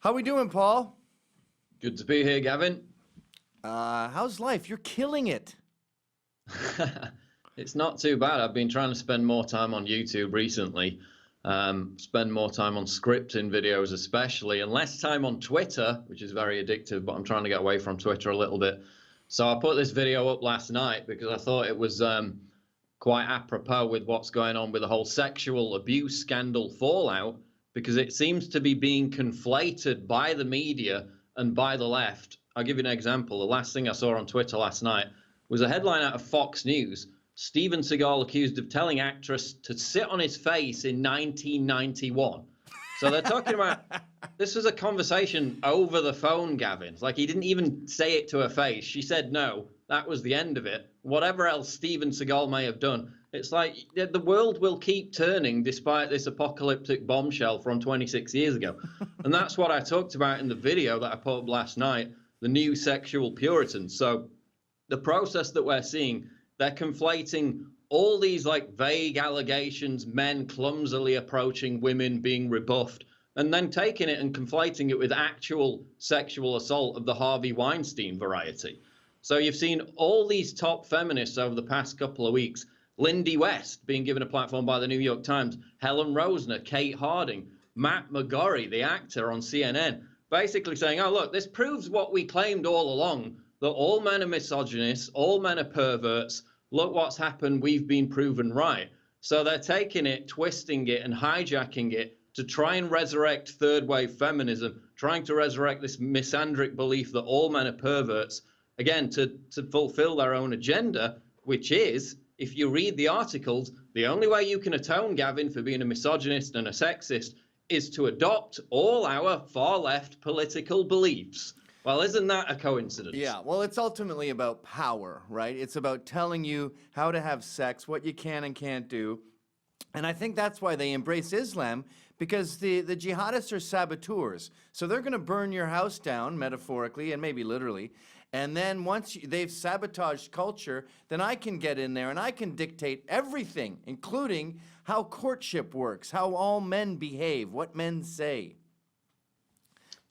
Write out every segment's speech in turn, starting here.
How we doing, Paul? Good to be here, Gavin. How's life? You're killing it. It's not too bad. I've been trying to spend more time on YouTube recently, spend more time on scripting videos especially, and less time on Twitter, which is very addictive, but I'm trying to get away from Twitter a little bit. So I put this video up last night because I thought it was quite apropos with what's going on with the whole sexual abuse scandal fallout, because it seems to be being conflated by the media and by the left. I'll give you an example. The last thing I saw on Twitter last night was a headline out of Fox News. Steven Seagal accused of telling actress to sit on his face in 1991. So they're talking about, this was a conversation over the phone, Gavin. Like, he didn't even say it to her face. She said no. That was the end of it. Whatever else Steven Seagal may have done, it's like the world will keep turning despite this apocalyptic bombshell from 26 years ago. And that's what I talked about in the video that I put up last night, the new sexual Puritans. So the process that we're seeing, they're conflating all these like vague allegations, men clumsily approaching women being rebuffed, and then taking it and conflating it with actual sexual assault of the Harvey Weinstein variety. So you've seen all these top feminists over the past couple of weeks, Lindy West being given a platform by the New York Times, Helen Rosner, Kate Harding, Matt McGorry, the actor on CNN, basically saying, oh, look, this proves what we claimed all along, that all men are misogynists, all men are perverts. Look what's happened. We've been proven right. So they're taking it, twisting it, and hijacking it to try and resurrect third wave feminism, trying to resurrect this misandric belief that all men are perverts, again, to fulfill their own agenda, which is, if you read the articles, the only way you can atone, Gavin, for being a misogynist and a sexist is to adopt all our far left political beliefs. Well, isn't that a coincidence? Yeah, well, it's ultimately about power, right? It's about telling you how to have sex, what you can and can't do. And I think that's why they embrace Islam, because the jihadists are saboteurs. So they're going to burn your house down, metaphorically and maybe literally. And then once they've sabotaged culture, then I can get in there and I can dictate everything, including how courtship works, how all men behave, what men say.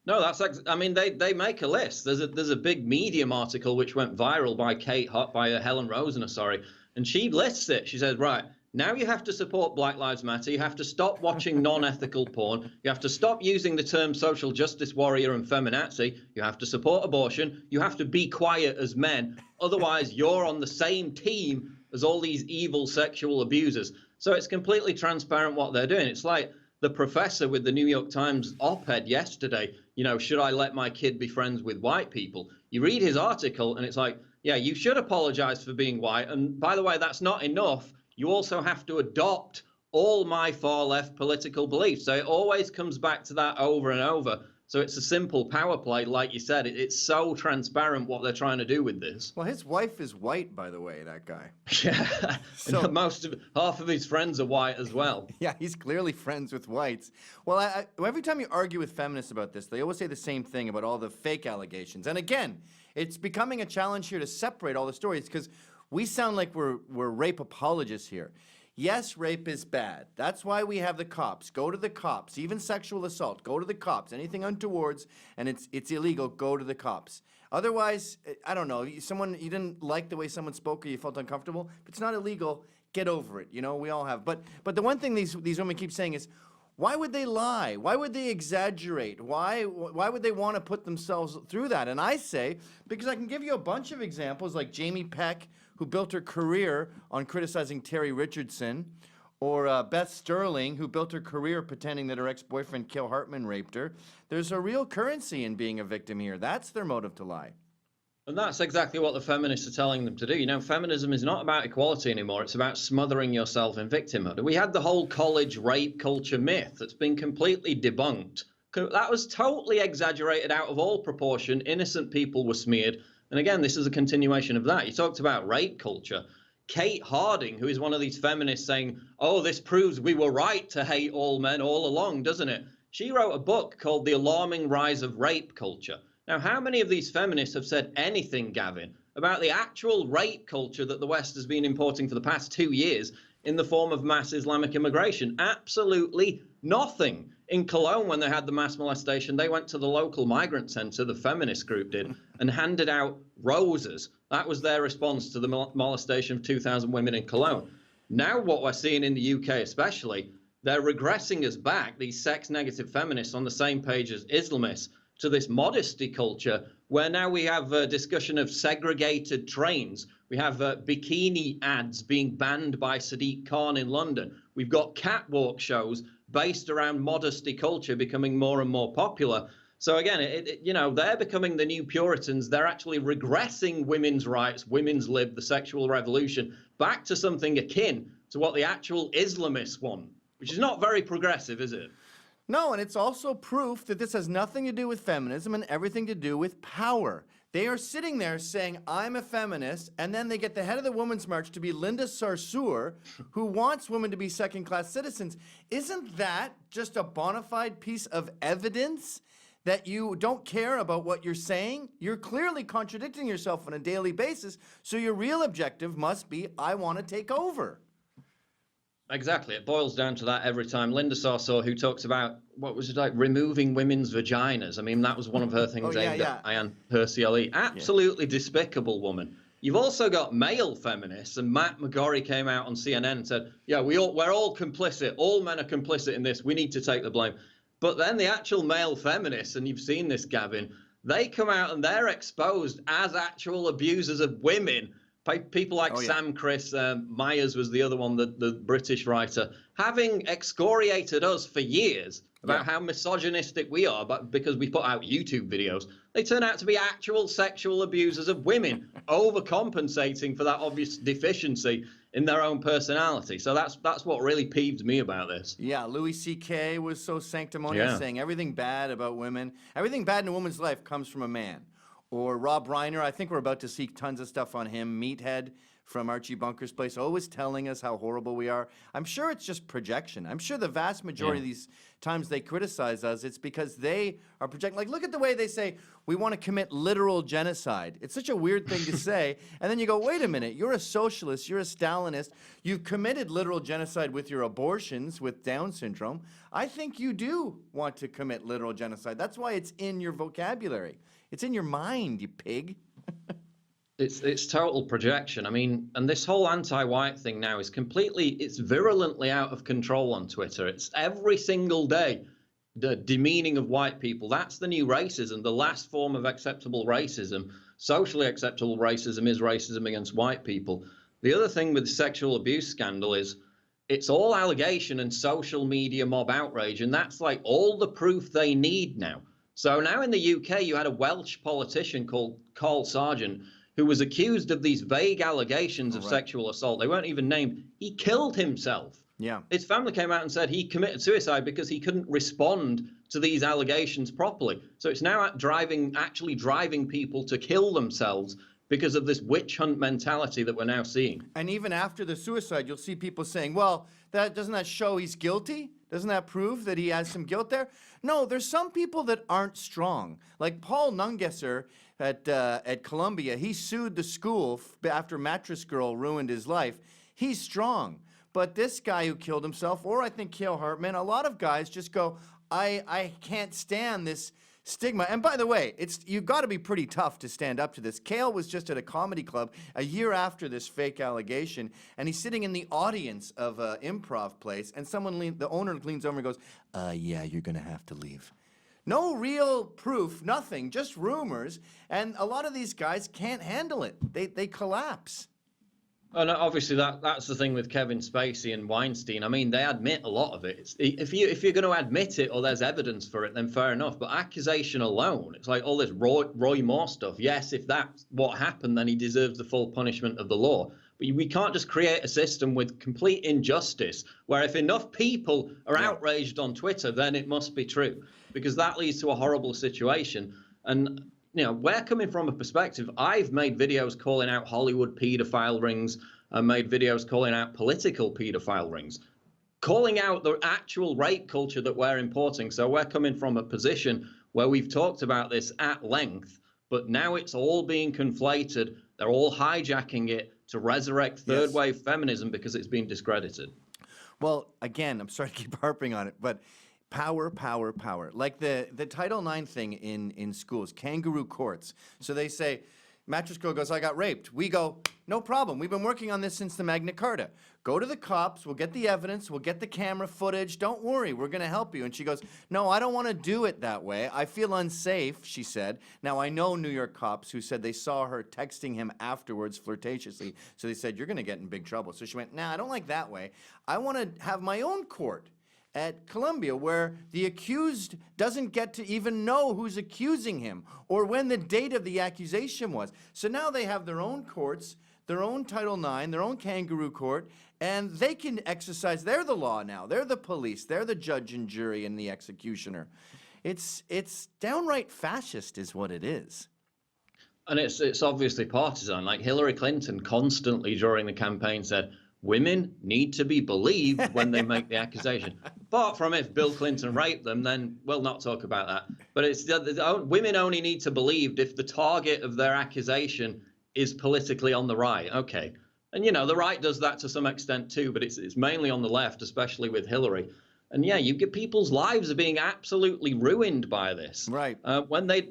No, I mean, they make a list. There's a big Medium article which went viral by Helen Rosner, sorry, and she lists it. She says, right, now you have to support Black Lives Matter. You have to stop watching non-ethical porn. You have to stop using the term social justice warrior and feminazi. You have to support abortion. You have to be quiet as men. Otherwise, you're on the same team as all these evil sexual abusers. So it's completely transparent what they're doing. It's like the professor with the New York Times op-ed yesterday, you know, should I let my kid be friends with white people? You read his article and it's like, yeah, you should apologize for being white. And by the way, that's not enough. You also have to adopt all my far left political beliefs. So it always comes back to that over and over. So it's a simple power play, like you said. It's so transparent what they're trying to do with this. Well, his wife is white, by the way, that guy. Yeah, so half of his friends are white as well. Yeah, he's clearly friends with whites. Well, every time you argue with feminists about this, they always say the same thing about all the fake allegations. And again, it's becoming a challenge here to separate all the stories because we sound like we're rape apologists here. Yes, rape is bad. That's why we have the cops. Go to the cops. Even sexual assault, go to the cops. Anything untowards and it's illegal, go to the cops. Otherwise, I don't know, you didn't like the way someone spoke or you felt uncomfortable. If it's not illegal, get over it. You know, we all have. But the one thing these women keep saying is, why would they lie? Why would they exaggerate? Why would they want to put themselves through that? And I say, because I can give you a bunch of examples like Jamie Peck, who built her career on criticizing Terry Richardson, or Beth Sterling, who built her career pretending that her ex-boyfriend Kill Hartman raped her. There's a real currency in being a victim here. That's their motive to lie. And that's exactly what the feminists are telling them to do. You know, feminism is not about equality anymore. It's about smothering yourself in victimhood. We had the whole college rape culture myth that's been completely debunked. That was totally exaggerated out of all proportion. Innocent people were smeared. And again, this is a continuation of that. You talked about rape culture. Kate Harding, who is one of these feminists saying, oh, this proves we were right to hate all men all along, doesn't it? She wrote a book called The Alarming Rise of Rape Culture. Now, how many of these feminists have said anything, Gavin, about the actual rape culture that the West has been importing for the past 2 years in the form of mass Islamic immigration? Absolutely Nothing. In Cologne, when they had the mass molestation, they went to the local migrant center, the feminist group did, and handed out roses. That was their response to the molestation of 2,000 women in Cologne. Now what we're seeing in the UK especially, they're regressing us back, these sex-negative feminists on the same page as Islamists, to this modesty culture, where now we have a discussion of segregated trains. We have bikini ads being banned by Sadiq Khan in London. We've got catwalk shows based around modesty culture becoming more and more popular. So again, you know, they're becoming the new Puritans. They're actually regressing women's rights, women's lib, the sexual revolution, back to something akin to what the actual Islamists want, which is not very progressive, is it? No, and it's also proof that this has nothing to do with feminism and everything to do with power. They are sitting there saying, I'm a feminist, and then they get the head of the Women's March to be Linda Sarsour, who wants women to be second-class citizens. Isn't that just a bona fide piece of evidence that you don't care about what you're saying? You're clearly contradicting yourself on a daily basis, so your real objective must be, I want to take over. Exactly. It boils down to that every time. Linda Sarsour, who talks about, what was it like, removing women's vaginas. I mean, that was one of her things aimed at Ayaan Hirsi Ali. Absolutely despicable woman. You've also got male feminists, and Matt McGorry came out on CNN and said, yeah, we're all complicit. All men are complicit in this. We need to take the blame. But then the actual male feminists, and you've seen this, Gavin, they come out and they're exposed as actual abusers of women. People like Sam Chris Myers was the other one, the British writer, having excoriated us for years about how misogynistic we are, but because we put out YouTube videos, they turn out to be actual sexual abusers of women, overcompensating for that obvious deficiency in their own personality. So that's what really peeved me about this. Yeah, Louis C.K. was so sanctimonious, saying everything bad about women, everything bad in a woman's life comes from a man. Or Rob Reiner, I think we're about to see tons of stuff on him. Meathead from Archie Bunker's Place, always telling us how horrible we are. I'm sure it's just projection. I'm sure the vast majority of these times they criticize us, it's because they are projecting. Like, look at the way they say, we want to commit literal genocide. It's such a weird thing to say. And then you go, wait a minute, you're a socialist, you're a Stalinist. You've committed literal genocide with your abortions, with Down syndrome. I think you do want to commit literal genocide. That's why it's in your vocabulary. It's in your mind, you pig. It's total projection. I mean, and this whole anti-white thing now is it's virulently out of control on Twitter. It's every single day the demeaning of white people. That's the new racism, the last form of acceptable racism. Socially acceptable racism is racism against white people. The other thing with the sexual abuse scandal is it's all allegation and social media mob outrage, and that's like all the proof they need now. So now in the UK, you had a Welsh politician called Carl Sargent who was accused of these vague allegations of sexual assault. They weren't even named. He killed himself. Yeah. His family came out and said he committed suicide because he couldn't respond to these allegations properly. So it's now actually driving people to kill themselves because of this witch hunt mentality that we're now seeing. And even after the suicide, you'll see people saying, well, doesn't that show he's guilty? Doesn't that prove that he has some guilt there? No, there's some people that aren't strong. Like Paul Nungesser at Columbia, he sued the school after Mattress Girl ruined his life. He's strong. But this guy who killed himself, or I think Cale Hartman, a lot of guys just go, I can't stand this stigma. And by the way, you've got to be pretty tough to stand up to this. Cale was just at a comedy club a year after this fake allegation, and he's sitting in the audience of an improv place, and the owner leans over and goes, yeah, you're going to have to leave. No real proof, nothing, just rumors, and a lot of these guys can't handle it. They collapse. Oh, no, obviously that's the thing with Kevin Spacey and Weinstein. I mean, they admit a lot of it. If you're going to admit it or there's evidence for it, then fair enough. But accusation alone, it's like all this Roy Moore stuff. Yes, if that's what happened, then he deserves the full punishment of the law. But we can't just create a system with complete injustice where if enough people are outraged on Twitter, then it must be true, because that leads to a horrible situation. And you know, we're coming from a perspective. I've made videos calling out Hollywood paedophile rings. I made videos calling out political paedophile rings, calling out the actual rape culture that we're importing. So we're coming from a position where we've talked about this at length, but now it's all being conflated. They're all hijacking it to resurrect third wave feminism because it's been discredited. Well, again, I'm sorry to keep harping on it, but power, power, power. Like the Title IX thing in schools, kangaroo courts. So they say, mattress girl goes, I got raped. We go, no problem. We've been working on this since the Magna Carta. Go to the cops. We'll get the evidence. We'll get the camera footage. Don't worry. We're going to help you. And she goes, no, I don't want to do it that way. I feel unsafe, she said. Now, I know New York cops who said they saw her texting him afterwards flirtatiously. So they said, you're going to get in big trouble. So she went, nah, I don't like that way. I want to have my own court at Columbia, where the accused doesn't get to even know who's accusing him or when the date of the accusation was. So now they have their own courts, their own Title IX, their own kangaroo court, and they can exercise, they're the law now. They're the police. They're the judge and jury and the executioner. It's downright fascist is what it is. And it's obviously partisan. Like Hillary Clinton constantly during the campaign said, women need to be believed when they make the accusation. Apart from if Bill Clinton raped them, then we'll not talk about that. But it's women only need to believe if the target of their accusation is politically on the right. Okay. And, you know, the right does that to some extent too, but it's mainly on the left, especially with Hillary. And yeah, you get people's lives are being absolutely ruined by this. Right. When they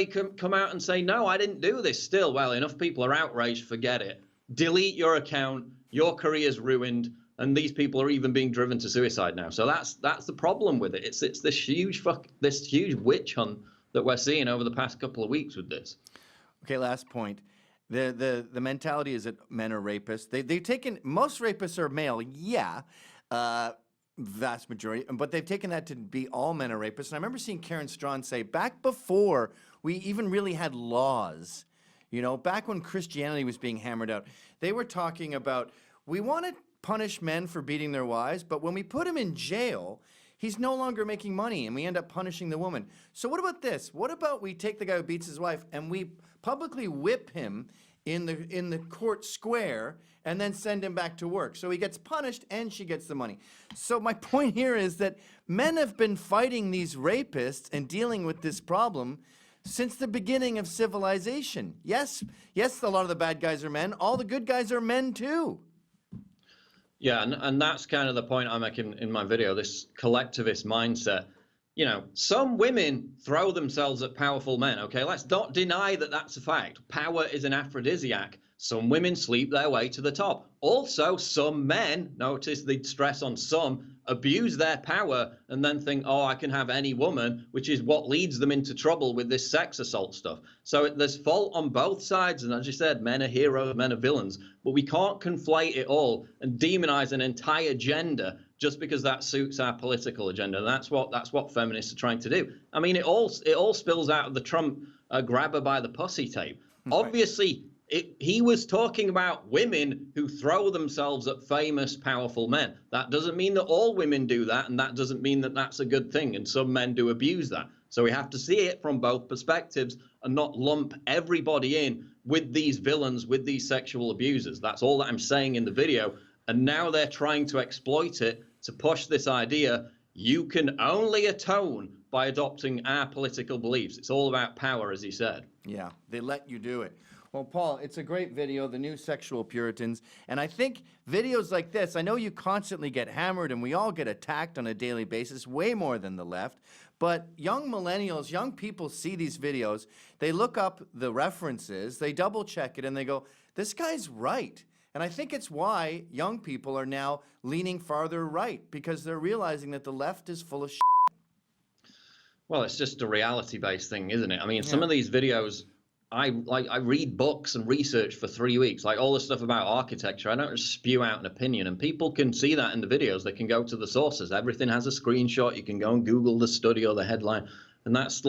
come out and say, no, I didn't do this still, well, enough people are outraged, forget it. Delete your account. Your career's ruined, and these people are even being driven to suicide now. So that's the problem with it. It's this huge witch hunt that we're seeing over the past couple of weeks with this. Okay, last point. The mentality is that men are rapists. They've taken, most rapists are male, yeah, vast majority, but they've taken that to be all men are rapists. And I remember seeing Karen Strawn say, back before we even really had laws, you know, back when Christianity was being hammered out, they were talking about, we want to punish men for beating their wives, but when we put him in jail, he's no longer making money, and we end up punishing the woman. So what about this? What about we take the guy who beats his wife, and we publicly whip him in the court square, and then send him back to work? So he gets punished, and she gets the money. So my point here is that men have been fighting these rapists and dealing with this problem since the beginning of civilization. Yes, a lot of the bad guys are men. All the good guys are men too. Yeah, and that's kind of the point I'm making in my video, this collectivist mindset. You know, some women throw themselves at powerful men, okay? Let's not deny that that's a fact. Power is an aphrodisiac. Some women sleep their way to the top. Also, some men, notice the stress on some, abuse their power and then think, oh, I can have any woman, which is what leads them into trouble with this sex assault stuff. So there's fault on both sides. And as you said, men are heroes, men are villains. But we can't conflate it all and demonize an entire gender just because that suits our political agenda. And that's what feminists are trying to do. I mean, it all spills out of the Trump grabber by the pussy tape. Right. Obviously, he was talking about women who throw themselves at famous, powerful men. That doesn't mean that all women do that, and that doesn't mean that that's a good thing, and some men do abuse that. So we have to see it from both perspectives and not lump everybody in with these villains, with these sexual abusers. That's all that I'm saying in the video. And now they're trying to exploit it to push this idea, you can only atone by adopting our political beliefs. It's all about power, as he said. Yeah, they let you do it. Well, Paul, it's a great video, The New Sexual Puritans, and I think videos like this, I know you constantly get hammered and we all get attacked on a daily basis, way more than the left, but young millennials, young people see these videos, they look up the references, they double check it, and they go, this guy's right. And I think it's why young people are now leaning farther right, because they're realizing that the left is full of shit. Well, it's just a reality-based thing, isn't it? I mean, some of these videos, I read books and research for 3 weeks, like all the stuff about architecture. I don't just spew out an opinion, and people can see that in the videos. They can go to the sources. Everything has a screenshot. You can go and Google the study or the headline, and that's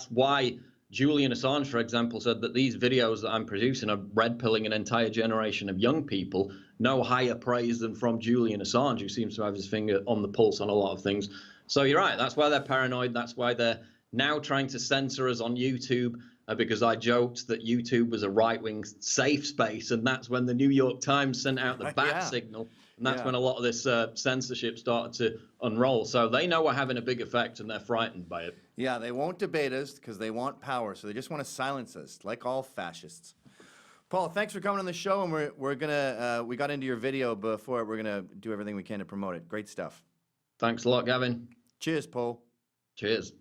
why Julian Assange, for example, said that these videos that I'm producing are red-pilling an entire generation of young people. No higher praise than from Julian Assange, who seems to have his finger on the pulse on a lot of things. So you're right. That's why they're paranoid. That's why they're now trying to censor us on YouTube. Because I joked that YouTube was a right-wing safe space, and that's when the New York Times sent out the bat signal, and that's when a lot of this censorship started to unroll. So they know we're having a big effect, and they're frightened by it. Yeah, they won't debate us because they want power, so they just want to silence us, like all fascists. Paul, thanks for coming on the show, and we're gonna we got into your video before. We're gonna do everything we can to promote it. Great stuff. Thanks a lot, Gavin. Cheers, Paul. Cheers.